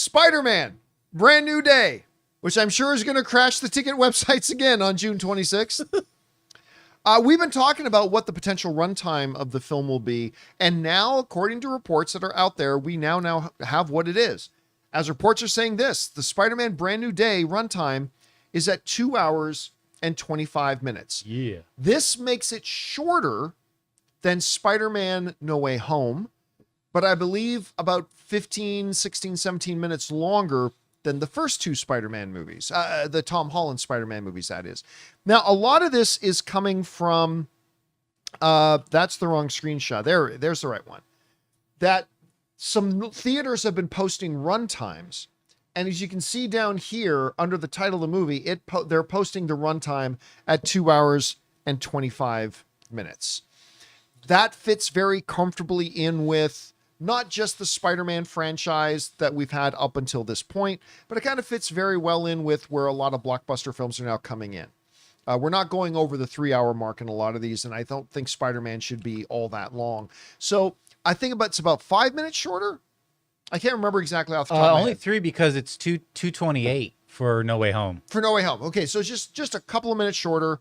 Spider-Man, Brand New Day, which I'm sure is going to crash the ticket websites again on June 26th. We've been talking about what the potential runtime of the film will be, and now, according to reports that are out there, we now have what it is. As reports are saying this, the Spider-Man Brand New Day runtime is at 2 hours and 25 minutes. Yeah. This makes it shorter than Spider-Man No Way Home, but I believe about 15, 16, 17 minutes longer than the first two Spider-Man movies, the Tom Holland Spider-Man movies, that is. Now, a lot of this is coming from, that's the wrong screenshot. There's the right one. That some theaters have been posting runtimes. And as you can see down here under the title of the movie, they're posting the runtime at 2 hours and 25 minutes. That fits very comfortably in with not just the Spider-Man franchise that we've had up until this point, but it kind of fits very well in with where a lot of blockbuster films are now coming in. We're not going over the 3 hour mark in a lot of these, and I don't think Spider-Man should be all that long. So I think it's about 5 minutes shorter. I can't remember exactly off the top of my Only head. 3 because it's 2:28 for No Way Home. For No Way Home. Okay, so it's just a couple of minutes shorter.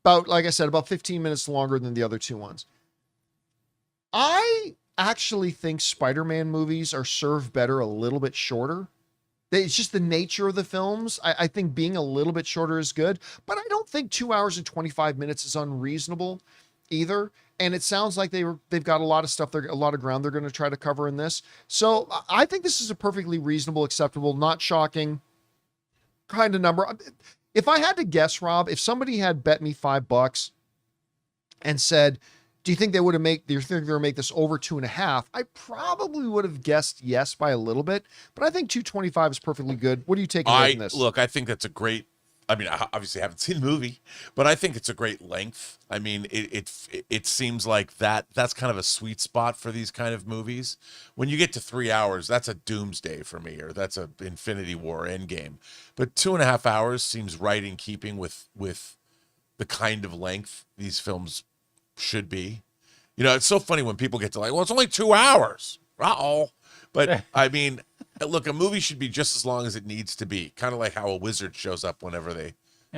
About, like I said, about 15 minutes longer than the other two ones. I actually think Spider-Man movies are served better a little bit shorter. It's just the nature of the films. I think being a little bit shorter is good, but I don't think 2 hours and 25 minutes is unreasonable either. And it sounds like they've got a lot of stuff, a lot of ground they're going to try to cover in this. So I think this is a perfectly reasonable, acceptable, not shocking kind of number. If I had to guess, Rob, if somebody had bet me $5 and said, do you think they would make this over 2.5? I probably would have guessed yes by a little bit, but I think 225 is perfectly good. What do you take away from this? Look, I think that's a great, I mean, I obviously haven't seen the movie, but I think it's a great length. I mean, it seems like that's kind of a sweet spot for these kind of movies. When you get to 3 hours, that's a doomsday for me, or that's a Infinity War Endgame. But 2.5 hours seems right in keeping with the kind of length these films should be. You know, it's so funny when people get to like, well, it's only 2 hours. But I mean, look, a movie should be just as long as it needs to be. Kind of like how a wizard shows up whenever they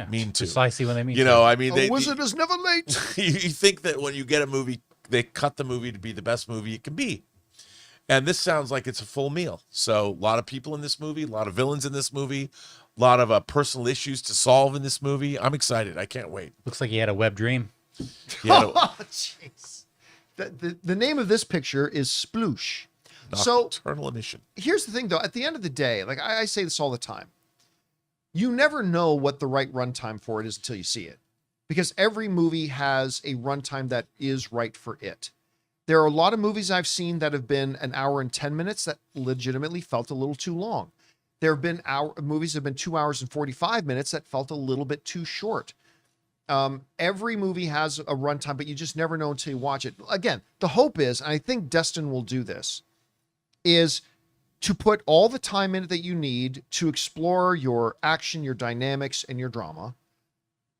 mean to. Precisely when they mean to. You know, I mean, a wizard is never late. You think that when you get a movie, they cut the movie to be the best movie it can be. And this sounds like it's a full meal. So a lot of people in this movie, a lot of villains in this movie, a lot of personal issues to solve in this movie. I'm excited. I can't wait. Looks like he had a web dream. Oh, jeez. The name of this picture is Sploosh. Nocturnal Emission. Here's the thing, though. At the end of the day, like I say this all the time, you never know what the right runtime for it is until you see it, because every movie has a runtime that is right for it. There are a lot of movies I've seen that have been 1 hour and 10 minutes that legitimately felt a little too long. There have been movies that have been 2 hours and 45 minutes that felt a little bit too short. Every movie has a runtime, but you just never know until you watch it. Again, the hope is, and I think Destin will do this, is to put all the time in it that you need to explore your action, your dynamics, and your drama,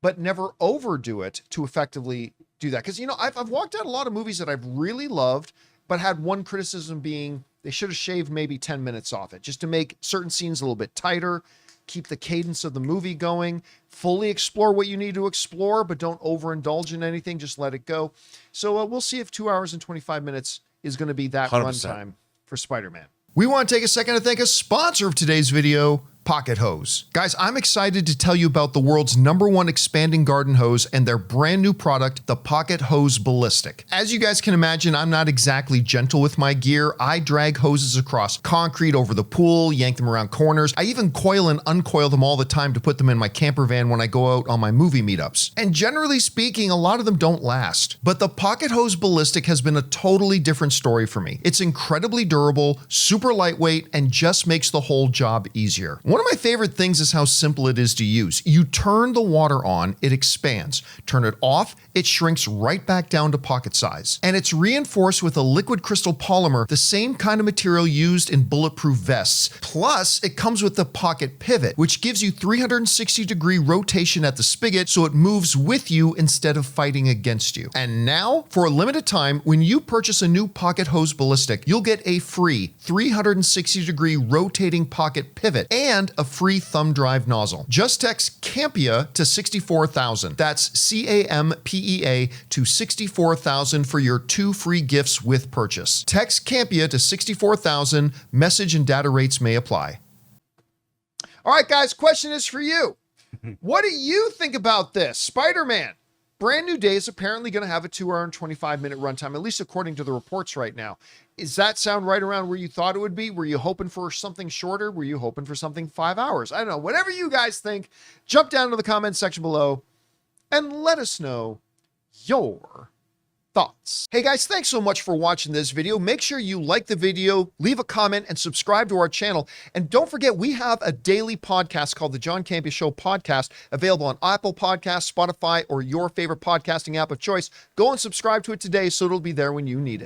but never overdo it to effectively do that. Because, you know, I've walked out a lot of movies that I've really loved, but had one criticism being they should have shaved maybe 10 minutes off it just to make certain scenes a little bit tighter, keep the cadence of the movie going, fully explore what you need to explore, but don't overindulge in anything. Just let it go. So we'll see if 2 hours and 25 minutes is going to be that 100%. runtime for Spider-Man. We want to take a second to thank a sponsor of today's video, Pocket Hose. Guys, I'm excited to tell you about the world's #1 expanding garden hose and their brand new product, the Pocket Hose Ballistic. As you guys can imagine, I'm not exactly gentle with my gear. I drag hoses across concrete over the pool, yank them around corners. I even coil and uncoil them all the time to put them in my camper van when I go out on my movie meetups. And generally speaking, a lot of them don't last. But the Pocket Hose Ballistic has been a totally different story for me. It's incredibly durable, super lightweight, and just makes the whole job easier. One One of my favorite things is how simple it is to use. You turn the water on, it expands. Turn it off, it shrinks right back down to pocket size. And it's reinforced with a liquid crystal polymer, the same kind of material used in bulletproof vests. Plus, it comes with the pocket pivot, which gives you 360-degree rotation at the spigot so it moves with you instead of fighting against you. And now, for a limited time, when you purchase a new Pocket Hose Ballistic, you'll get a free 360-degree rotating pocket pivot and a free thumb drive nozzle. Just text Campea to 64,000. That's CAMPEA to 64,000 for your 2 free gifts with purchase. Text Campea to 64,000. Message and data rates may apply. All right, guys, question is for you. What do you think about this? Spider-Man. Brand new day is apparently going to have a 2-hour and 25-minute runtime, at least according to the reports right now. Does that sound right around where you thought it would be? Were you hoping for something shorter? Were you hoping for something 5 hours? I don't know. Whatever you guys think, jump down to the comments section below and let us know your thoughts. Hey guys, thanks so much for watching this video. Make sure you like the video, leave a comment, and subscribe to our channel. And don't forget, we have a daily podcast called the John Campea Show podcast, available on Apple Podcasts, Spotify, or your favorite podcasting app of choice. Go and subscribe to it today so it'll be there when you need it.